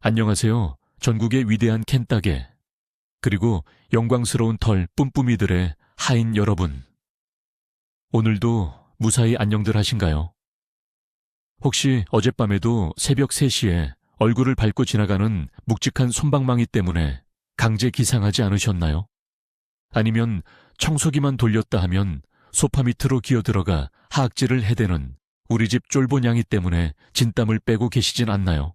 안녕하세요. 전국의 위대한 캔따개, 그리고 영광스러운 털 뿜뿜이들의 하인 여러분. 오늘도 무사히 안녕들 하신가요? 혹시 어젯밤에도 새벽 3시에 얼굴을 밟고 지나가는 묵직한 솜방망이 때문에 강제 기상하지 않으셨나요? 아니면 청소기만 돌렸다 하면 소파 밑으로 기어들어가 하악질을 해대는 우리 집 쫄보 냥이 때문에 진땀을 빼고 계시진 않나요?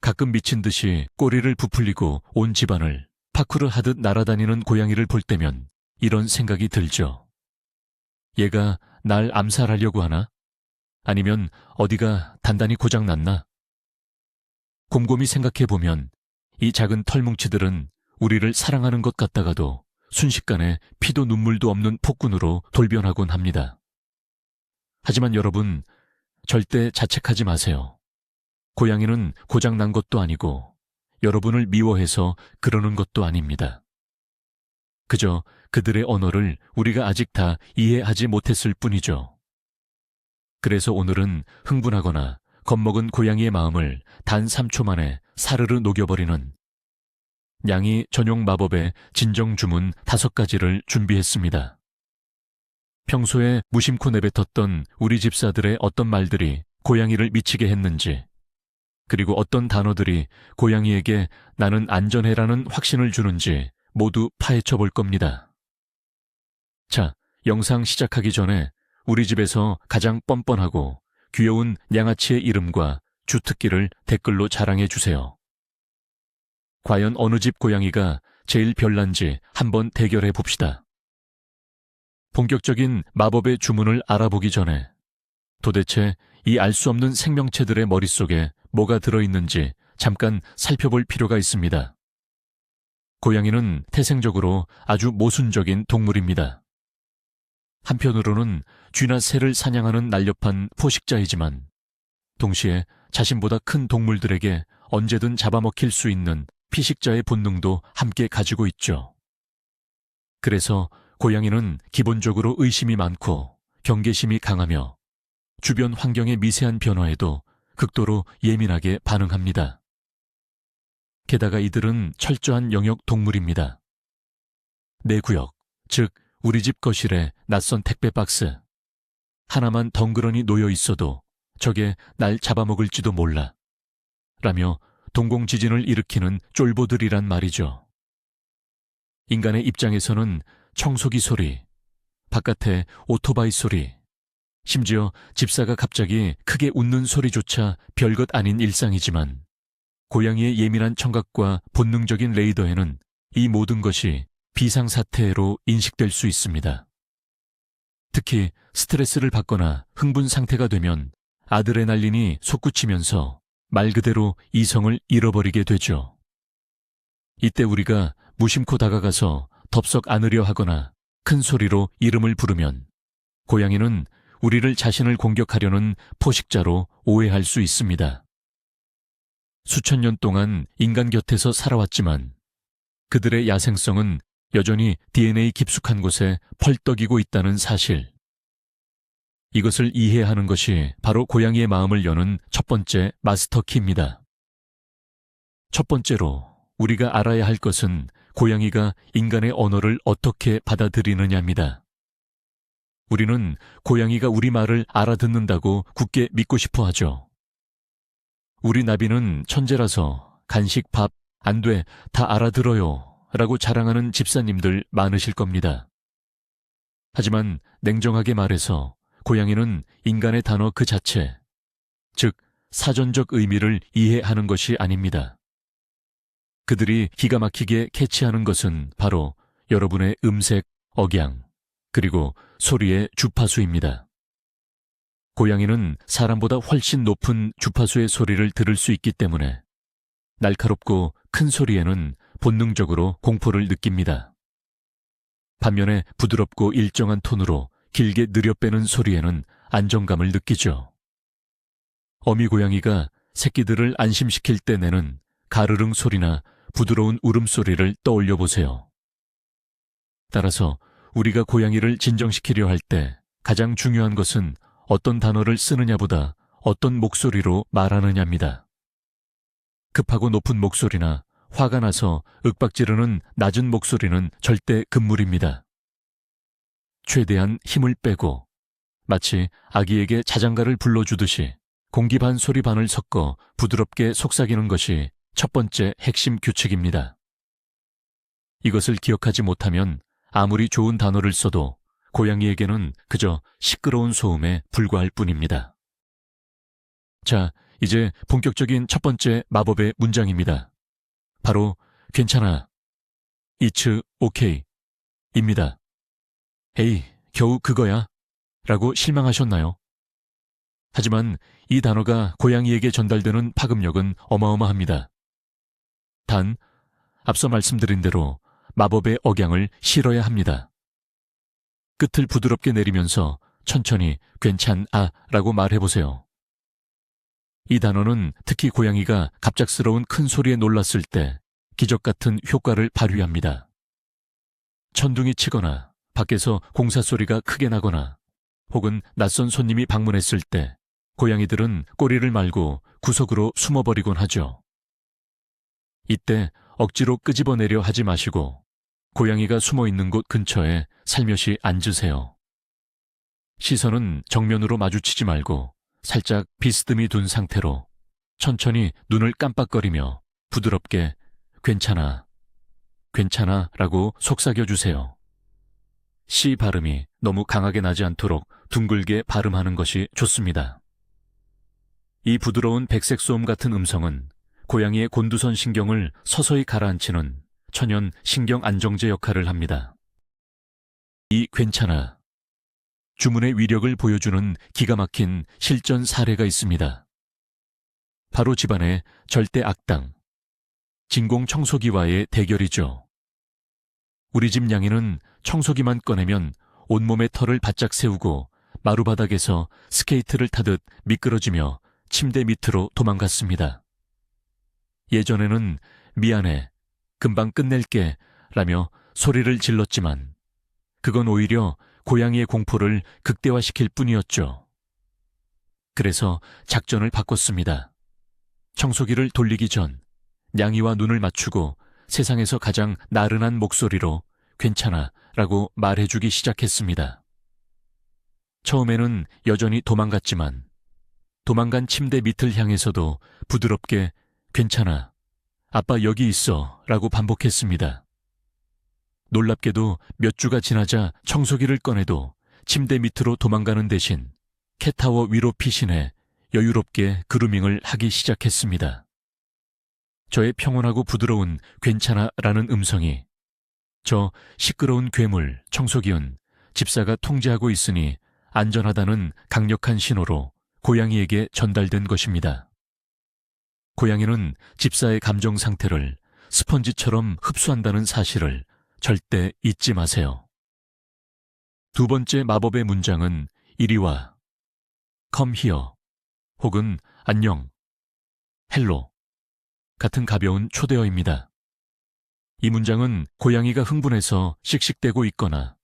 가끔 미친 듯이 꼬리를 부풀리고 온 집안을 파쿠르 하듯 날아다니는 고양이를 볼 때면 이런 생각이 들죠. 얘가 날 암살하려고 하나? 아니면 어디가 단단히 고장났나? 곰곰이 생각해보면 이 작은 털뭉치들은 우리를 사랑하는 것 같다가도 순식간에 피도 눈물도 없는 폭군으로 돌변하곤 합니다. 하지만 여러분, 절대 자책하지 마세요. 고양이는 고장난 것도 아니고 여러분을 미워해서 그러는 것도 아닙니다. 그저 그들의 언어를 우리가 아직 다 이해하지 못했을 뿐이죠. 그래서 오늘은 흥분하거나 겁먹은 고양이의 마음을 단 3초 만에 사르르 녹여버리는 냥이 전용 마법의 진정 주문 5가지를 준비했습니다. 평소에 무심코 내뱉었던 우리 집사들의 어떤 말들이 고양이를 미치게 했는지, 그리고 어떤 단어들이 고양이에게 나는 안전해라는 확신을 주는지 모두 파헤쳐 볼 겁니다. 자, 영상 시작하기 전에 우리 집에서 가장 뻔뻔하고 귀여운 냥아치의 이름과 주특기를 댓글로 자랑해 주세요. 과연 어느 집 고양이가 제일 별난지 한번 대결해 봅시다. 본격적인 마법의 주문을 알아보기 전에 도대체 이 알 수 없는 생명체들의 머릿속에 뭐가 들어있는지 잠깐 살펴볼 필요가 있습니다. 고양이는 태생적으로 아주 모순적인 동물입니다. 한편으로는 쥐나 새를 사냥하는 날렵한 포식자이지만 동시에 자신보다 큰 동물들에게 언제든 잡아먹힐 수 있는 피식자의 본능도 함께 가지고 있죠. 그래서 고양이는 기본적으로 의심이 많고 경계심이 강하며 주변 환경의 미세한 변화에도 극도로 예민하게 반응합니다. 게다가 이들은 철저한 영역 동물입니다. 내 구역, 즉 우리 집 거실에 낯선 택배 박스 하나만 덩그러니 놓여 있어도 저게 날 잡아먹을지도 몰라 라며 동공지진을 일으키는 쫄보들이란 말이죠. 인간의 입장에서는 청소기 소리, 바깥에 오토바이 소리, 심지어 집사가 갑자기 크게 웃는 소리조차 별것 아닌 일상이지만 고양이의 예민한 청각과 본능적인 레이더에는 이 모든 것이 비상사태로 인식될 수 있습니다. 특히 스트레스를 받거나 흥분 상태가 되면 아드레날린이 솟구치면서 말 그대로 이성을 잃어버리게 되죠. 이때 우리가 무심코 다가가서 덥석 안으려 하거나 큰 소리로 이름을 부르면 고양이는 우리를 자신을 공격하려는 포식자로 오해할 수 있습니다. 수천 년 동안 인간 곁에서 살아왔지만 그들의 야생성은 여전히 DNA 깊숙한 곳에 펄떡이고 있다는 사실. 이것을 이해하는 것이 바로 고양이의 마음을 여는 첫 번째 마스터 키입니다. 첫 번째로 우리가 알아야 할 것은 고양이가 인간의 언어를 어떻게 받아들이느냐입니다. 우리는 고양이가 우리 말을 알아듣는다고 굳게 믿고 싶어 하죠. 우리 나비는 천재라서 간식, 밥, 안 돼, 다 알아들어요 라고 자랑하는 집사님들 많으실 겁니다. 하지만 냉정하게 말해서 고양이는 인간의 단어 그 자체, 즉 사전적 의미를 이해하는 것이 아닙니다. 그들이 기가 막히게 캐치하는 것은 바로 여러분의 음색, 억양, 그리고 소리의 주파수입니다. 고양이는 사람보다 훨씬 높은 주파수의 소리를 들을 수 있기 때문에 날카롭고 큰 소리에는 본능적으로 공포를 느낍니다. 반면에 부드럽고 일정한 톤으로 길게 느려빼는 소리에는 안정감을 느끼죠. 어미 고양이가 새끼들을 안심시킬 때 내는 가르릉 소리나 부드러운 울음소리를 떠올려 보세요. 따라서 우리가 고양이를 진정시키려 할 때 가장 중요한 것은 어떤 단어를 쓰느냐보다 어떤 목소리로 말하느냐입니다. 급하고 높은 목소리나 화가 나서 윽박지르는 낮은 목소리는 절대 금물입니다. 최대한 힘을 빼고 마치 아기에게 자장가를 불러주듯이 공기 반 소리 반을 섞어 부드럽게 속삭이는 것이 첫 번째 핵심 규칙입니다. 이것을 기억하지 못하면 아무리 좋은 단어를 써도 고양이에게는 그저 시끄러운 소음에 불과할 뿐입니다. 자, 이제 본격적인 첫 번째 마법의 문장입니다. 바로 괜찮아, It's okay 입니다. 에이, 겨우 그거야? 라고 실망하셨나요? 하지만 이 단어가 고양이에게 전달되는 파급력은 어마어마합니다. 단, 앞서 말씀드린 대로 마법의 억양을 실어야 합니다. 끝을 부드럽게 내리면서 천천히 괜찮아 라고 말해보세요. 이 단어는 특히 고양이가 갑작스러운 큰 소리에 놀랐을 때 기적 같은 효과를 발휘합니다. 천둥이 치거나 밖에서 공사 소리가 크게 나거나 혹은 낯선 손님이 방문했을 때 고양이들은 꼬리를 말고 구석으로 숨어버리곤 하죠. 이때 억지로 끄집어내려 하지 마시고 고양이가 숨어있는 곳 근처에 살며시 앉으세요. 시선은 정면으로 마주치지 말고 살짝 비스듬히 둔 상태로 천천히 눈을 깜빡거리며 부드럽게 괜찮아, 괜찮아 라고 속삭여주세요. 시 발음이 너무 강하게 나지 않도록 둥글게 발음하는 것이 좋습니다. 이 부드러운 백색 소음 같은 음성은 고양이의 곤두선 신경을 서서히 가라앉히는 천연 신경 안정제 역할을 합니다. 이 괜찮아, 주문의 위력을 보여주는 기가 막힌 실전 사례가 있습니다. 바로 집안의 절대 악당, 진공 청소기와의 대결이죠. 우리 집 냥이는 청소기만 꺼내면 온몸의 털을 바짝 세우고 마루바닥에서 스케이트를 타듯 미끄러지며 침대 밑으로 도망갔습니다. 예전에는 미안해, 금방 끝낼게 라며 소리를 질렀지만 그건 오히려 고양이의 공포를 극대화시킬 뿐이었죠. 그래서 작전을 바꿨습니다. 청소기를 돌리기 전 냥이와 눈을 맞추고 세상에서 가장 나른한 목소리로 괜찮아 라고 말해주기 시작했습니다. 처음에는 여전히 도망갔지만 도망간 침대 밑을 향해서도 부드럽게 괜찮아, 아빠 여기 있어 라고 반복했습니다. 놀랍게도 몇 주가 지나자 청소기를 꺼내도 침대 밑으로 도망가는 대신 캣타워 위로 피신해 여유롭게 그루밍을 하기 시작했습니다. 저의 평온하고 부드러운 괜찮아 라는 음성이 저 시끄러운 괴물 청소기은 집사가 통제하고 있으니 안전하다는 강력한 신호로 고양이에게 전달된 것입니다. 고양이는 집사의 감정 상태를 스펀지처럼 흡수한다는 사실을 절대 잊지 마세요. 두 번째 마법의 문장은 이리 와, come here, 혹은 안녕, 헬로 같은 가벼운 초대어입니다. 이 문장은 고양이가 흥분해서 씩씩대고 있거나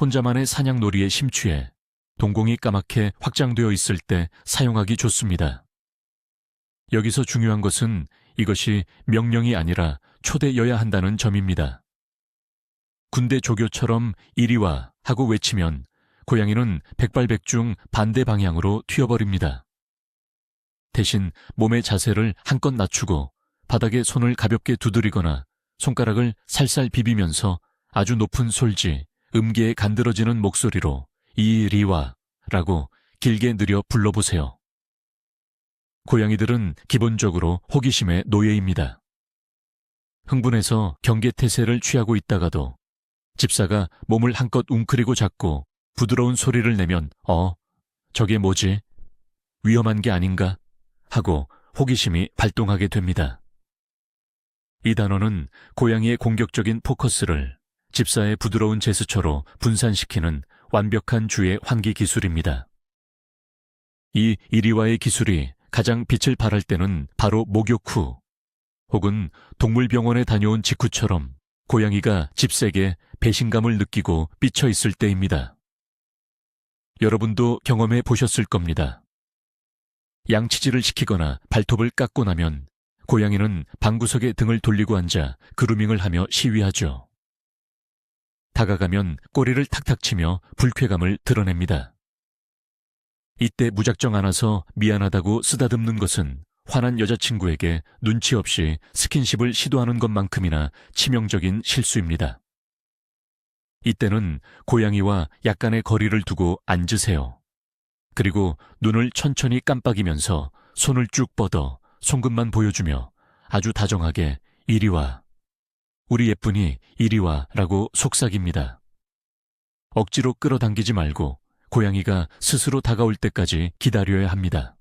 혼자만의 사냥놀이에 심취해 동공이 까맣게 확장되어 있을 때 사용하기 좋습니다. 여기서 중요한 것은 이것이 명령이 아니라 초대여야 한다는 점입니다. 군대 조교처럼 이리 와 하고 외치면 고양이는 백발백중 반대 방향으로 튀어버립니다. 대신 몸의 자세를 한껏 낮추고 바닥에 손을 가볍게 두드리거나 손가락을 살살 비비면서 아주 높은 솔지, 음계에 간드러지는 목소리로 이리 와 라고 길게 느려 불러보세요. 고양이들은 기본적으로 호기심의 노예입니다. 흥분해서 경계태세를 취하고 있다가도 집사가 몸을 한껏 웅크리고 잡고 부드러운 소리를 내면 저게 뭐지? 위험한 게 아닌가? 하고 호기심이 발동하게 됩니다. 이 단어는 고양이의 공격적인 포커스를 집사의 부드러운 제스처로 분산시키는 완벽한 주의 환기 기술입니다. 이 이리와의 기술이 가장 빛을 발할 때는 바로 목욕 후 혹은 동물병원에 다녀온 직후처럼 고양이가 집세게 배신감을 느끼고 삐쳐 있을 때입니다. 여러분도 경험해 보셨을 겁니다. 양치질을 시키거나 발톱을 깎고 나면 고양이는 방구석에 등을 돌리고 앉아 그루밍을 하며 시위하죠. 다가가면 꼬리를 탁탁 치며 불쾌감을 드러냅니다. 이때 무작정 안아서 미안하다고 쓰다듬는 것은 화난 여자친구에게 눈치 없이 스킨십을 시도하는 것만큼이나 치명적인 실수입니다. 이때는 고양이와 약간의 거리를 두고 앉으세요. 그리고 눈을 천천히 깜빡이면서 손을 쭉 뻗어 손끝만 보여주며 아주 다정하게 이리 와, 우리 예쁜이 이리 와 라고 속삭입니다. 억지로 끌어당기지 말고 고양이가 스스로 다가올 때까지 기다려야 합니다.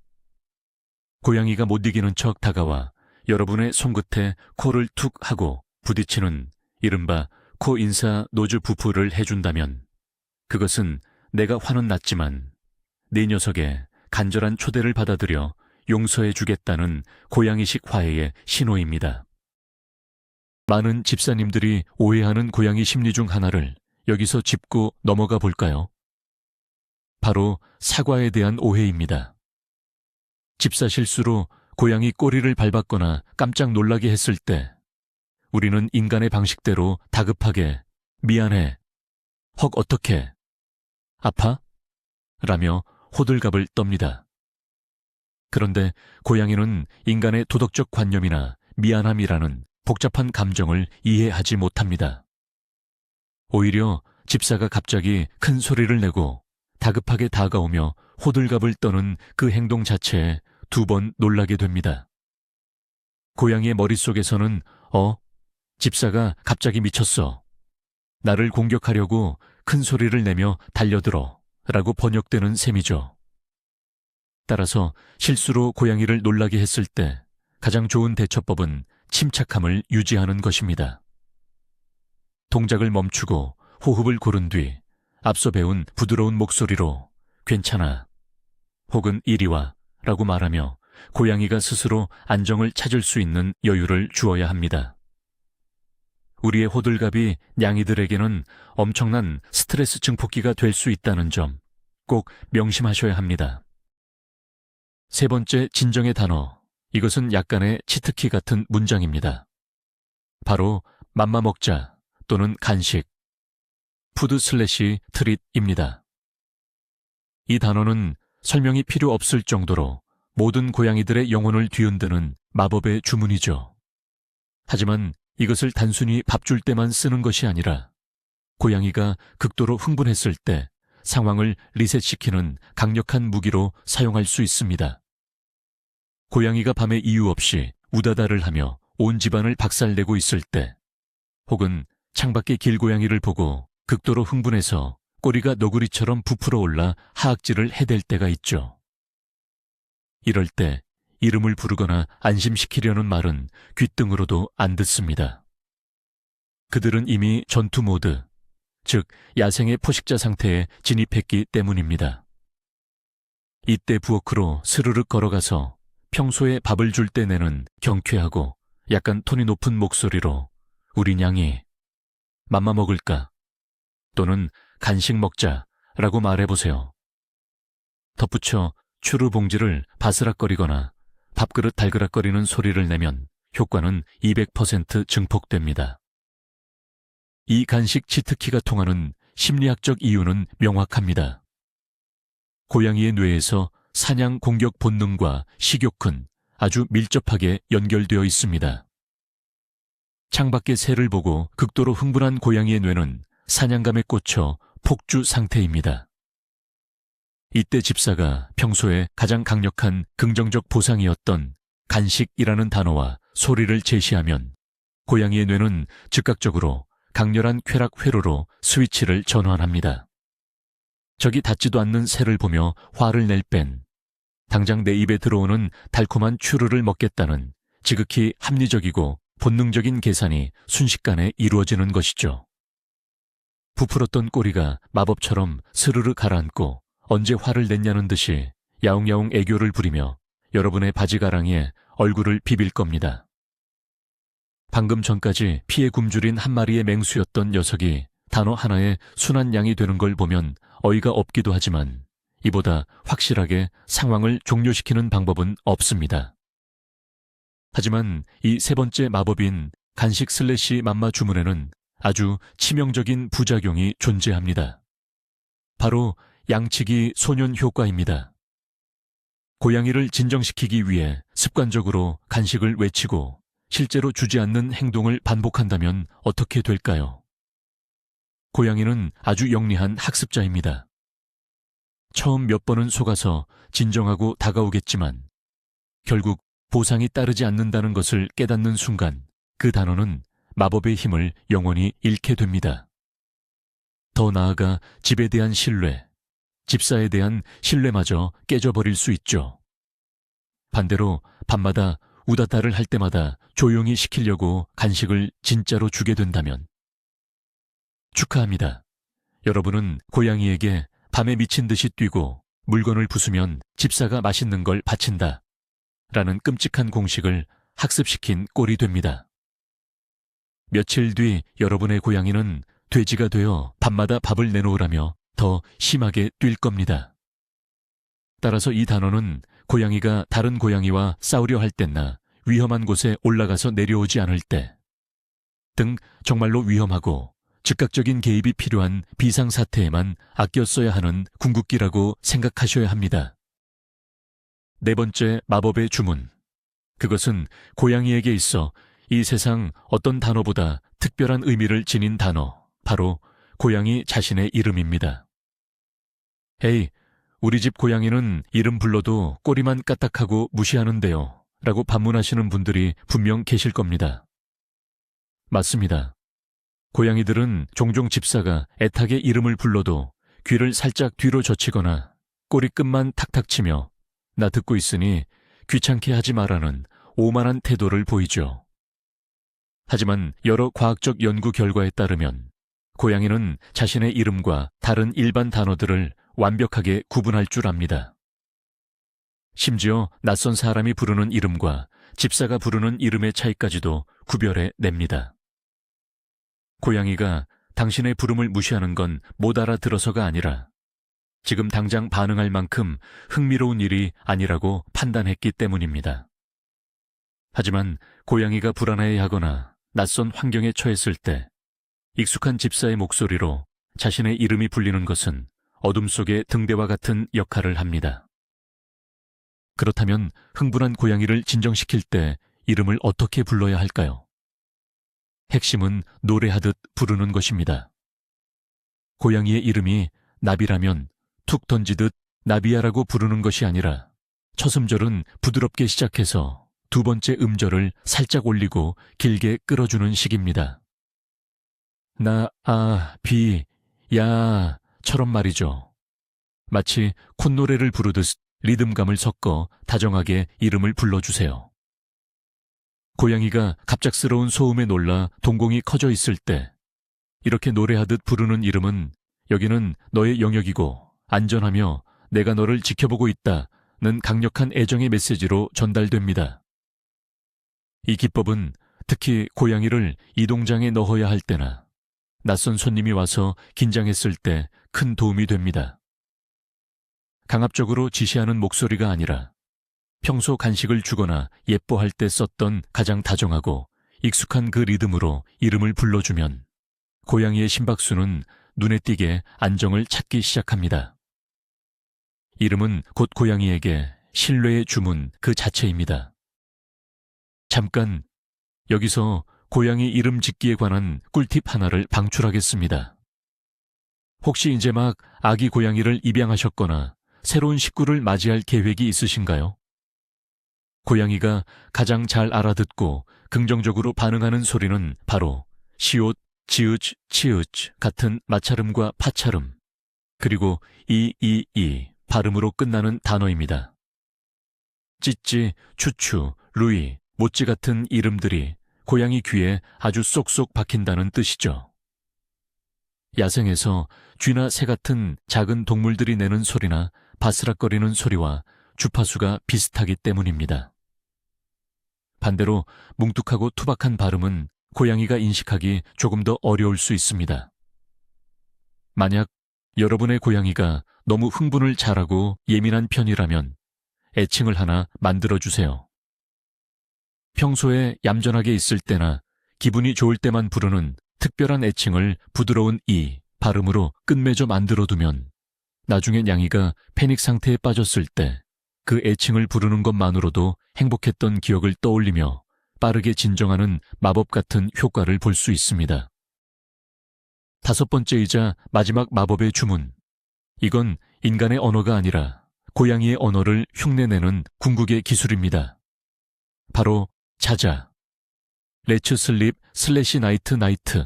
고양이가 못 이기는 척 다가와 여러분의 손끝에 코를 툭 하고 부딪히는 이른바 코 인사 노즈 부푸를 해준다면 그것은 내가 화는 났지만 네 녀석의 간절한 초대를 받아들여 용서해 주겠다는 고양이식 화해의 신호입니다. 많은 집사님들이 오해하는 고양이 심리 중 하나를 여기서 짚고 넘어가 볼까요? 바로 사과에 대한 오해입니다. 집사 실수로 고양이 꼬리를 밟았거나 깜짝 놀라게 했을 때 우리는 인간의 방식대로 다급하게 미안해, 헉 어떡해, 아파? 라며 호들갑을 떱니다. 그런데 고양이는 인간의 도덕적 관념이나 미안함이라는 복잡한 감정을 이해하지 못합니다. 오히려 집사가 갑자기 큰 소리를 내고 다급하게 다가오며 호들갑을 떠는 그 행동 자체에 2번 놀라게 됩니다. 고양이의 머릿속에서는 집사가 갑자기 미쳤어. 나를 공격하려고 큰 소리를 내며 달려들어 라고 번역되는 셈이죠. 따라서 실수로 고양이를 놀라게 했을 때 가장 좋은 대처법은 침착함을 유지하는 것입니다. 동작을 멈추고 호흡을 고른 뒤 앞서 배운 부드러운 목소리로 괜찮아 혹은 이리 와 라고 말하며 고양이가 스스로 안정을 찾을 수 있는 여유를 주어야 합니다. 우리의 호들갑이 냥이들에게는 엄청난 스트레스 증폭기가 될 수 있다는 점 꼭 명심하셔야 합니다. 3번째 진정의 단어, 이것은 약간의 치트키 같은 문장입니다. 바로 맘마 먹자 또는 간식, 푸드/트릿입니다. 이 단어는 설명이 필요 없을 정도로 모든 고양이들의 영혼을 뒤흔드는 마법의 주문이죠. 하지만 이것을 단순히 밥 줄 때만 쓰는 것이 아니라 고양이가 극도로 흥분했을 때 상황을 리셋시키는 강력한 무기로 사용할 수 있습니다. 고양이가 밤에 이유 없이 우다다를 하며 온 집안을 박살내고 있을 때, 혹은 창밖의 길고양이를 보고 극도로 흥분해서 꼬리가 너구리처럼 부풀어 올라 하악질을 해댈 때가 있죠. 이럴 때 이름을 부르거나 안심시키려는 말은 귓등으로도 안 듣습니다. 그들은 이미 전투 모드, 즉 야생의 포식자 상태에 진입했기 때문입니다. 이때 부엌으로 스르륵 걸어가서 평소에 밥을 줄 때 내는 경쾌하고 약간 톤이 높은 목소리로 우리 냥이 맘마 먹을까? 또는 간식 먹자 라고 말해보세요. 덧붙여 추루 봉지를 바스락거리거나 밥그릇 달그락거리는 소리를 내면 효과는 200% 증폭됩니다. 이 간식 치트키가 통하는 심리학적 이유는 명확합니다. 고양이의 뇌에서 사냥 공격 본능과 식욕은 아주 밀접하게 연결되어 있습니다. 창밖의 새를 보고 극도로 흥분한 고양이의 뇌는 사냥감에 꽂혀 폭주 상태입니다. 이때 집사가 평소에 가장 강력한 긍정적 보상이었던 간식이라는 단어와 소리를 제시하면 고양이의 뇌는 즉각적으로 강렬한 쾌락 회로로 스위치를 전환합니다. 적이 닿지도 않는 새를 보며 화를 낼 뺀 당장 내 입에 들어오는 달콤한 추루를 먹겠다는 지극히 합리적이고 본능적인 계산이 순식간에 이루어지는 것이죠. 부풀었던 꼬리가 마법처럼 스르르 가라앉고 언제 화를 냈냐는 듯이 야옹야옹 애교를 부리며 여러분의 바지가랑이에 얼굴을 비빌 겁니다. 방금 전까지 피에 굶주린 한 마리의 맹수였던 녀석이 단어 하나에 순한 양이 되는 걸 보면 어이가 없기도 하지만 이보다 확실하게 상황을 종료시키는 방법은 없습니다. 하지만 이 세 번째 마법인 간식 슬래시 맘마 주문에는 아주 치명적인 부작용이 존재합니다. 바로 양치기 소년 효과입니다. 고양이를 진정시키기 위해 습관적으로 간식을 외치고 실제로 주지 않는 행동을 반복한다면 어떻게 될까요? 고양이는 아주 영리한 학습자입니다. 처음 몇 번은 속아서 진정하고 다가오겠지만 결국 보상이 따르지 않는다는 것을 깨닫는 순간 그 단어는 마법의 힘을 영원히 잃게 됩니다. 더 나아가 집에 대한 신뢰, 집사에 대한 신뢰마저 깨져버릴 수 있죠. 반대로 밤마다 우다다를 할 때마다 조용히 시키려고 간식을 진짜로 주게 된다면 축하합니다. 여러분은 고양이에게 밤에 미친 듯이 뛰고 물건을 부수면 집사가 맛있는 걸 바친다 라는 끔찍한 공식을 학습시킨 꼴이 됩니다. 며칠 뒤 여러분의 고양이는 돼지가 되어 밤마다 밥을 내놓으라며 더 심하게 뛸 겁니다. 따라서 이 단어는 고양이가 다른 고양이와 싸우려 할 때나 위험한 곳에 올라가서 내려오지 않을 때 등 정말로 위험하고 즉각적인 개입이 필요한 비상사태에만 아껴 써야 하는 궁극기라고 생각하셔야 합니다. 네 번째 마법의 주문. 그것은 고양이에게 있어 이 세상 어떤 단어보다 특별한 의미를 지닌 단어, 바로 고양이 자신의 이름입니다. 에이, 우리 집 고양이는 이름 불러도 꼬리만 까딱하고 무시하는데요 라고 반문하시는 분들이 분명 계실 겁니다. 맞습니다. 고양이들은 종종 집사가 애타게 이름을 불러도 귀를 살짝 뒤로 젖히거나 꼬리끝만 탁탁 치며 나 듣고 있으니 귀찮게 하지 마라는 오만한 태도를 보이죠. 하지만 여러 과학적 연구 결과에 따르면 고양이는 자신의 이름과 다른 일반 단어들을 완벽하게 구분할 줄 압니다. 심지어 낯선 사람이 부르는 이름과 집사가 부르는 이름의 차이까지도 구별해 냅니다. 고양이가 당신의 부름을 무시하는 건 못 알아들어서가 아니라 지금 당장 반응할 만큼 흥미로운 일이 아니라고 판단했기 때문입니다. 하지만 고양이가 불안해하거나 낯선 환경에 처했을 때 익숙한 집사의 목소리로 자신의 이름이 불리는 것은 어둠 속의 등대와 같은 역할을 합니다. 그렇다면 흥분한 고양이를 진정시킬 때 이름을 어떻게 불러야 할까요? 핵심은 노래하듯 부르는 것입니다. 고양이의 이름이 나비라면 툭 던지듯 나비야라고 부르는 것이 아니라 첫 음절은 부드럽게 시작해서 두 번째 음절을 살짝 올리고 길게 끌어주는 식입니다. 나, 아, 비, 야 처럼 말이죠. 마치 콧노래를 부르듯 리듬감을 섞어 다정하게 이름을 불러주세요. 고양이가 갑작스러운 소음에 놀라 동공이 커져 있을 때 이렇게 노래하듯 부르는 이름은 여기는 너의 영역이고 안전하며 내가 너를 지켜보고 있다는 강력한 애정의 메시지로 전달됩니다. 이 기법은 특히 고양이를 이동장에 넣어야 할 때나 낯선 손님이 와서 긴장했을 때 큰 도움이 됩니다. 강압적으로 지시하는 목소리가 아니라 평소 간식을 주거나 예뻐할 때 썼던 가장 다정하고 익숙한 그 리듬으로 이름을 불러주면 고양이의 심박수는 눈에 띄게 안정을 찾기 시작합니다. 이름은 곧 고양이에게 신뢰의 주문 그 자체입니다. 잠깐 여기서 고양이 이름 짓기에 관한 꿀팁 하나를 방출하겠습니다. 혹시 이제 막 아기 고양이를 입양하셨거나 새로운 식구를 맞이할 계획이 있으신가요? 고양이가 가장 잘 알아듣고 긍정적으로 반응하는 소리는 바로 시옷, 지읒, 치읒 같은 마찰음과 파찰음, 그리고 이 발음으로 끝나는 단어입니다. 찌찌, 추추, 루이, 모찌 같은 이름들이 고양이 귀에 아주 쏙쏙 박힌다는 뜻이죠. 야생에서 쥐나 새 같은 작은 동물들이 내는 소리나 바스락거리는 소리와 주파수가 비슷하기 때문입니다. 반대로 뭉툭하고 투박한 발음은 고양이가 인식하기 조금 더 어려울 수 있습니다. 만약 여러분의 고양이가 너무 흥분을 잘하고 예민한 편이라면 애칭을 하나 만들어주세요. 평소에 얌전하게 있을 때나 기분이 좋을 때만 부르는 특별한 애칭을 부드러운 이 발음으로 끝맺어 만들어두면 나중에 냥이가 패닉 상태에 빠졌을 때 그 애칭을 부르는 것만으로도 행복했던 기억을 떠올리며 빠르게 진정하는 마법 같은 효과를 볼 수 있습니다. 5번째이자 마지막 마법의 주문. 이건 인간의 언어가 아니라 고양이의 언어를 흉내내는 궁극의 기술입니다. 바로 자자, Let's sleep /night night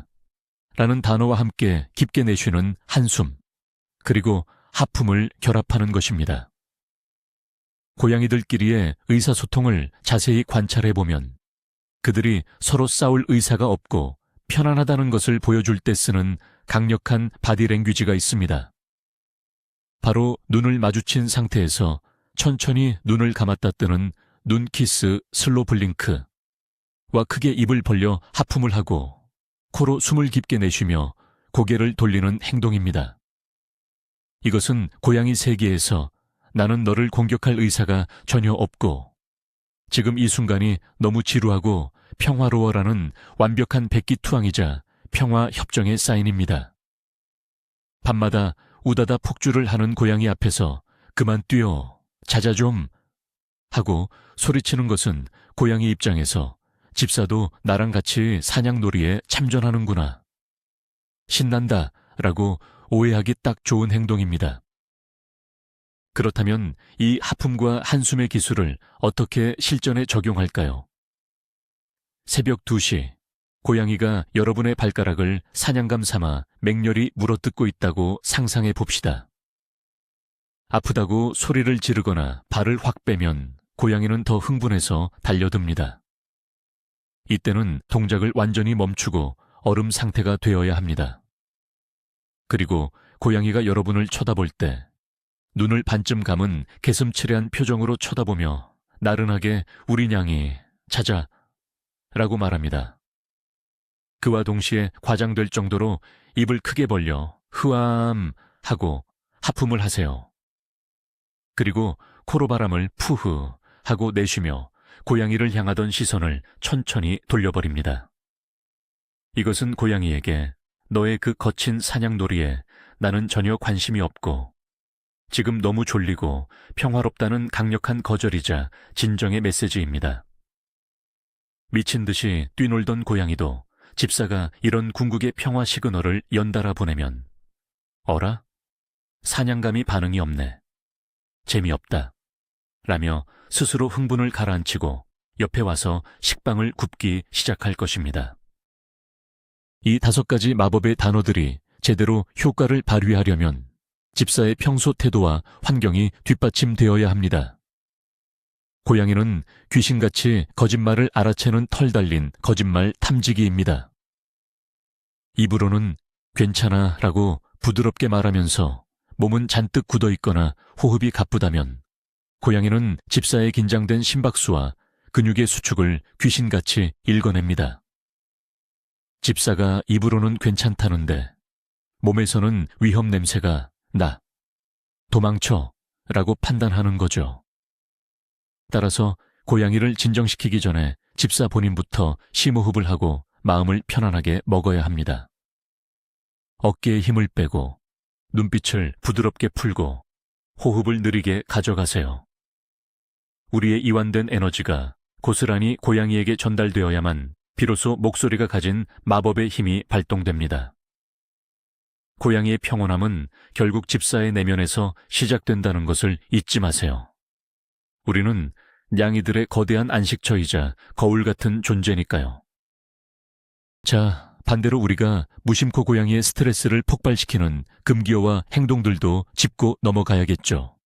라는 단어와 함께 깊게 내쉬는 한숨, 그리고 하품을 결합하는 것입니다. 고양이들끼리의 의사소통을 자세히 관찰해보면 그들이 서로 싸울 의사가 없고 편안하다는 것을 보여줄 때 쓰는 강력한 바디랭귀지가 있습니다. 바로 눈을 마주친 상태에서 천천히 눈을 감았다 뜨는 눈키스 슬로 블링크와 크게 입을 벌려 하품을 하고 코로 숨을 깊게 내쉬며 고개를 돌리는 행동입니다. 이것은 고양이 세계에서 나는 너를 공격할 의사가 전혀 없고 지금 이 순간이 너무 지루하고 평화로워라는 완벽한 백기투항이자 평화 협정의 사인입니다. 밤마다 우다다 폭주를 하는 고양이 앞에서 그만 뛰어, 자자 좀 하고 소리치는 것은 고양이 입장에서 집사도 나랑 같이 사냥놀이에 참전하는구나, 신난다 라고 오해하기 딱 좋은 행동입니다. 그렇다면 이 하품과 한숨의 기술을 어떻게 실전에 적용할까요? 새벽 2시, 고양이가 여러분의 발가락을 사냥감 삼아 맹렬히 물어뜯고 있다고 상상해 봅시다. 아프다고 소리를 지르거나 발을 확 빼면 고양이는 더 흥분해서 달려듭니다. 이때는 동작을 완전히 멈추고 얼음 상태가 되어야 합니다. 그리고 고양이가 여러분을 쳐다볼 때 눈을 반쯤 감은 개슴츠레한 표정으로 쳐다보며 나른하게 우리 냥이 자자 라고 말합니다. 그와 동시에 과장될 정도로 입을 크게 벌려 흐암 하고 하품을 하세요. 그리고 코로 바람을 푸흐 하고 내쉬며 고양이를 향하던 시선을 천천히 돌려버립니다. 이것은 고양이에게 너의 그 거친 사냥놀이에 나는 전혀 관심이 없고 지금 너무 졸리고 평화롭다는 강력한 거절이자 진정의 메시지입니다. 미친 듯이 뛰놀던 고양이도 집사가 이런 궁극의 평화 시그널을 연달아 보내면 어라? 사냥감이 반응이 없네. 재미없다. 라며 스스로 흥분을 가라앉히고 옆에 와서 식빵을 굽기 시작할 것입니다. 이 5가지 마법의 단어들이 제대로 효과를 발휘하려면 집사의 평소 태도와 환경이 뒷받침되어야 합니다. 고양이는 귀신같이 거짓말을 알아채는 털 달린 거짓말 탐지기입니다. 입으로는 괜찮아 라고 부드럽게 말하면서 몸은 잔뜩 굳어 있거나 호흡이 가쁘다면 고양이는 집사의 긴장된 심박수와 근육의 수축을 귀신같이 읽어냅니다. 집사가 입으로는 괜찮다는데 몸에서는 위험 냄새가 나, 도망쳐 라고 판단하는 거죠. 따라서 고양이를 진정시키기 전에 집사 본인부터 심호흡을 하고 마음을 편안하게 먹어야 합니다. 어깨에 힘을 빼고 눈빛을 부드럽게 풀고 호흡을 느리게 가져가세요. 우리의 이완된 에너지가 고스란히 고양이에게 전달되어야만 비로소 목소리가 가진 마법의 힘이 발동됩니다. 고양이의 평온함은 결국 집사의 내면에서 시작된다는 것을 잊지 마세요. 우리는 냥이들의 거대한 안식처이자 거울 같은 존재니까요. 자, 반대로 우리가 무심코 고양이의 스트레스를 폭발시키는 금기어와 행동들도 짚고 넘어가야겠죠.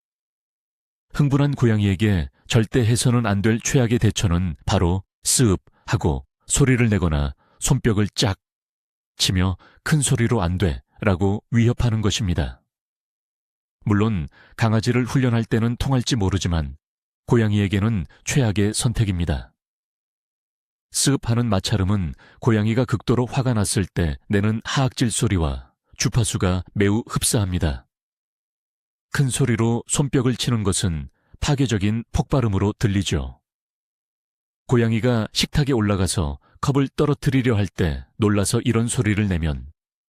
흥분한 고양이에게 절대 해서는 안 될 최악의 대처는 바로 습 하고 소리를 내거나 손뼉을 짝 치며 큰 소리로 안 돼 라고 위협하는 것입니다. 물론 강아지를 훈련할 때는 통할지 모르지만 고양이에게는 최악의 선택입니다. 습하는 마찰음은 고양이가 극도로 화가 났을 때 내는 하악질 소리와 주파수가 매우 흡사합니다. 큰 소리로 손뼉을 치는 것은 파괴적인 폭발음으로 들리죠. 고양이가 식탁에 올라가서 컵을 떨어뜨리려 할 때 놀라서 이런 소리를 내면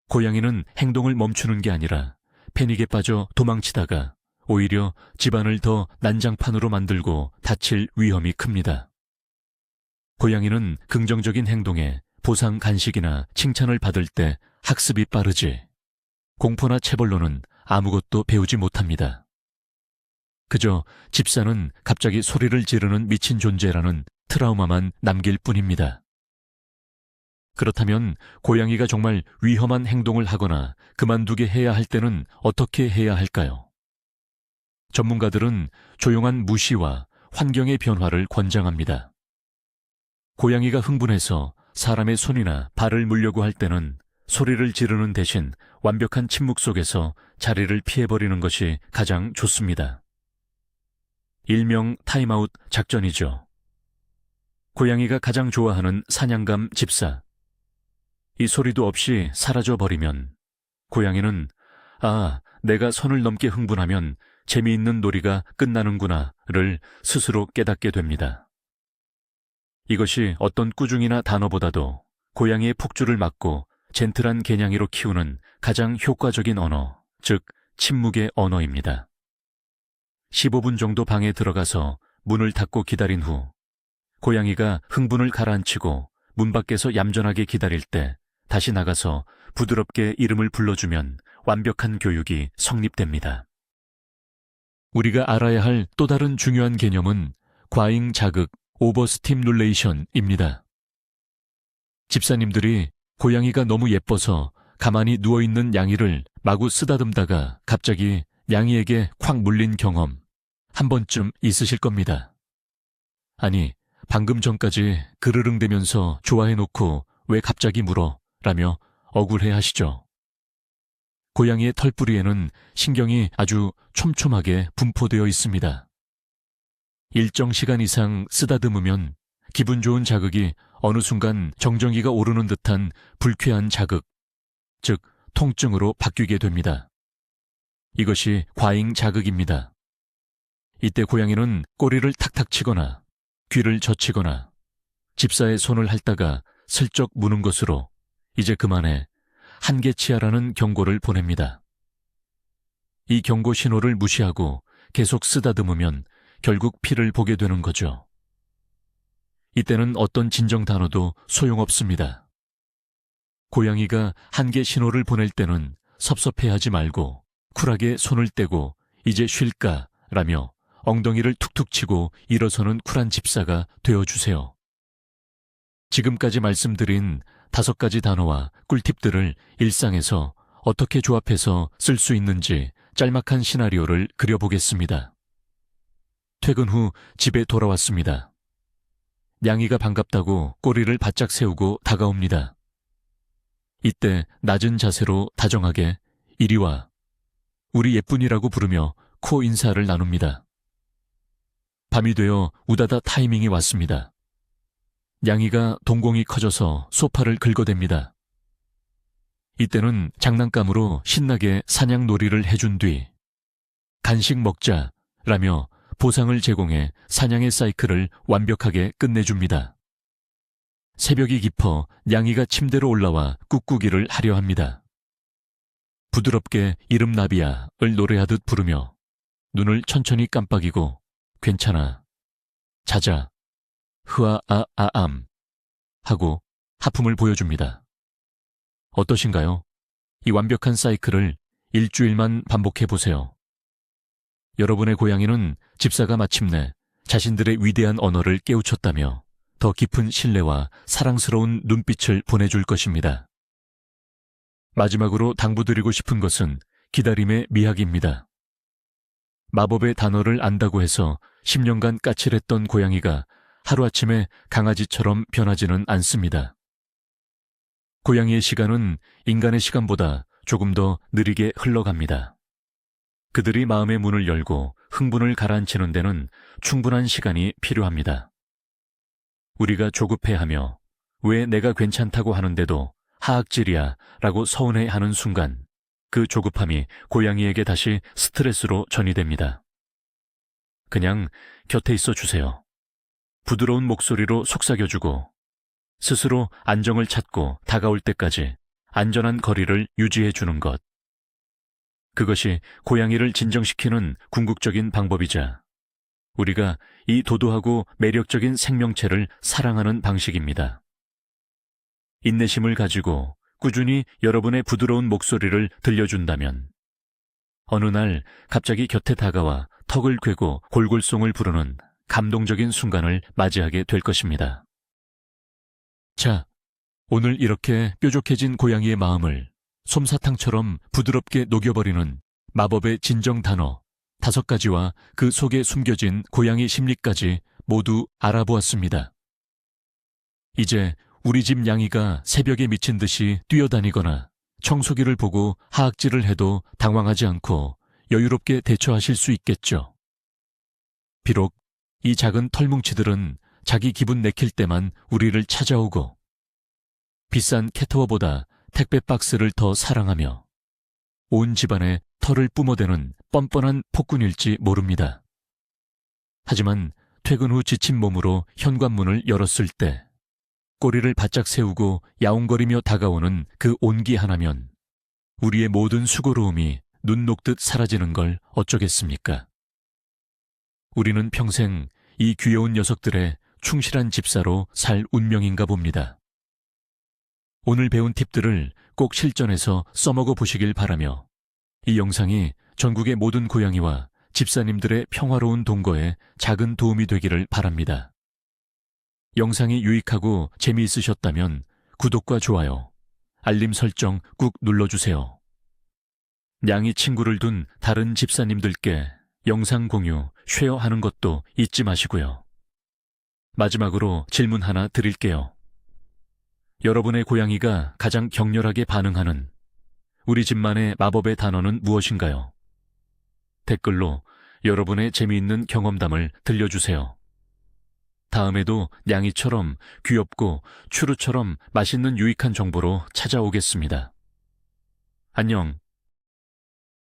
고양이는 행동을 멈추는 게 아니라 패닉에 빠져 도망치다가 오히려 집안을 더 난장판으로 만들고 다칠 위험이 큽니다. 고양이는 긍정적인 행동에 보상 간식이나 칭찬을 받을 때 학습이 빠르지 공포나 체벌로는 아무것도 배우지 못합니다. 그저 집사는 갑자기 소리를 지르는 미친 존재라는 트라우마만 남길 뿐입니다. 그렇다면 고양이가 정말 위험한 행동을 하거나 그만두게 해야 할 때는 어떻게 해야 할까요? 전문가들은 조용한 무시와 환경의 변화를 권장합니다. 고양이가 흥분해서 사람의 손이나 발을 물려고 할 때는 소리를 지르는 대신 완벽한 침묵 속에서 자리를 피해버리는 것이 가장 좋습니다. 일명 타임아웃 작전이죠. 고양이가 가장 좋아하는 사냥감 집사. 이 소리도 없이 사라져버리면 고양이는 내가 선을 넘게 흥분하면 재미있는 놀이가 끝나는구나를 스스로 깨닫게 됩니다. 이것이 어떤 꾸중이나 단어보다도 고양이의 폭주를 막고 젠틀한 개냥이로 키우는 가장 효과적인 언어, 즉 침묵의 언어입니다. 15분 정도 방에 들어가서 문을 닫고 기다린 후 고양이가 흥분을 가라앉히고 문 밖에서 얌전하게 기다릴 때 다시 나가서 부드럽게 이름을 불러주면 완벽한 교육이 성립됩니다. 우리가 알아야 할 또 다른 중요한 개념은 과잉 자극, 오버스티뮬레이션입니다. 집사님들이 고양이가 너무 예뻐서 가만히 누워있는 양이를 마구 쓰다듬다가 갑자기 양이에게 콱 물린 경험 한 번쯤 있으실 겁니다. 아니, 방금 전까지 그르릉대면서 좋아해놓고 왜 갑자기 물어? 라며 억울해 하시죠. 고양이의 털뿌리에는 신경이 아주 촘촘하게 분포되어 있습니다. 일정 시간 이상 쓰다듬으면 기분 좋은 자극이 어느 순간 정전기가 오르는 듯한 불쾌한 자극, 즉 통증으로 바뀌게 됩니다. 이것이 과잉 자극입니다. 이때 고양이는 꼬리를 탁탁 치거나 귀를 젖히거나 집사의 손을 핥다가 슬쩍 무는 것으로 이제 그만해, 한계치하라는 경고를 보냅니다. 이 경고 신호를 무시하고 계속 쓰다듬으면 결국 피를 보게 되는 거죠. 이때는 어떤 진정 단어도 소용없습니다. 고양이가 한계 신호를 보낼 때는 섭섭해하지 말고 쿨하게 손을 떼고 이제 쉴까? 라며 엉덩이를 툭툭 치고 일어서는 쿨한 집사가 되어주세요. 지금까지 말씀드린 5가지 단어와 꿀팁들을 일상에서 어떻게 조합해서 쓸 수 있는지 짤막한 시나리오를 그려보겠습니다. 퇴근 후 집에 돌아왔습니다. 냥이가 반갑다고 꼬리를 바짝 세우고 다가옵니다. 이때 낮은 자세로 다정하게 이리 와, 우리 예쁜이라고 부르며 코 인사를 나눕니다. 밤이 되어 우다다 타이밍이 왔습니다. 냥이가 동공이 커져서 소파를 긁어댑니다. 이때는 장난감으로 신나게 사냥놀이를 해준 뒤 간식 먹자 라며 보상을 제공해 사냥의 사이클을 완벽하게 끝내줍니다. 새벽이 깊어 냥이가 침대로 올라와 꾹꾹이를 하려 합니다. 부드럽게 이름 나비야를 노래하듯 부르며 눈을 천천히 깜빡이고 괜찮아, 자자, 흐아아아암 하고 하품을 보여줍니다. 어떠신가요? 이 완벽한 사이클을 일주일만 반복해보세요. 여러분의 고양이는 집사가 마침내 자신들의 위대한 언어를 깨우쳤다며 더 깊은 신뢰와 사랑스러운 눈빛을 보내줄 것입니다. 마지막으로 당부드리고 싶은 것은 기다림의 미학입니다. 마법의 단어를 안다고 해서 10년간 까칠했던 고양이가 하루아침에 강아지처럼 변하지는 않습니다. 고양이의 시간은 인간의 시간보다 조금 더 느리게 흘러갑니다. 그들이 마음의 문을 열고 흥분을 가라앉히는 데는 충분한 시간이 필요합니다. 우리가 조급해하며 왜 내가 괜찮다고 하는데도 하악질이야 라고 서운해하는 순간 그 조급함이 고양이에게 다시 스트레스로 전이됩니다. 그냥 곁에 있어 주세요. 부드러운 목소리로 속삭여주고 스스로 안정을 찾고 다가올 때까지 안전한 거리를 유지해주는 것. 그것이 고양이를 진정시키는 궁극적인 방법이자 우리가 이 도도하고 매력적인 생명체를 사랑하는 방식입니다. 인내심을 가지고 꾸준히 여러분의 부드러운 목소리를 들려준다면 어느 날 갑자기 곁에 다가와 턱을 괴고 골골송을 부르는 감동적인 순간을 맞이하게 될 것입니다. 자, 오늘 이렇게 뾰족해진 고양이의 마음을 솜사탕처럼 부드럽게 녹여버리는 마법의 진정 단어 5가지와 그 속에 숨겨진 고양이 심리까지 모두 알아보았습니다. 이제 우리 집 냥이가 새벽에 미친 듯이 뛰어다니거나 청소기를 보고 하악질을 해도 당황하지 않고 여유롭게 대처하실 수 있겠죠. 비록 이 작은 털뭉치들은 자기 기분 내킬 때만 우리를 찾아오고 비싼 캣타워보다 택배 박스를 더 사랑하며 온 집안에 털을 뿜어대는 뻔뻔한 폭군일지 모릅니다. 하지만 퇴근 후 지친 몸으로 현관문을 열었을 때 꼬리를 바짝 세우고 야옹거리며 다가오는 그 온기 하나면 우리의 모든 수고로움이 눈 녹듯 사라지는 걸 어쩌겠습니까? 우리는 평생 이 귀여운 녀석들의 충실한 집사로 살 운명인가 봅니다. 오늘 배운 팁들을 꼭 실전에서 써먹어 보시길 바라며 이 영상이 전국의 모든 고양이와 집사님들의 평화로운 동거에 작은 도움이 되기를 바랍니다. 영상이 유익하고 재미있으셨다면 구독과 좋아요, 알림 설정 꾹 눌러주세요. 냥이 친구를 둔 다른 집사님들께 영상 공유, 쉐어하는 것도 잊지 마시고요. 마지막으로 질문 하나 드릴게요. 여러분의 고양이가 가장 격렬하게 반응하는 우리 집만의 마법의 단어는 무엇인가요? 댓글로 여러분의 재미있는 경험담을 들려주세요. 다음에도 냥이처럼 귀엽고 추루처럼 맛있는 유익한 정보로 찾아오겠습니다. 안녕.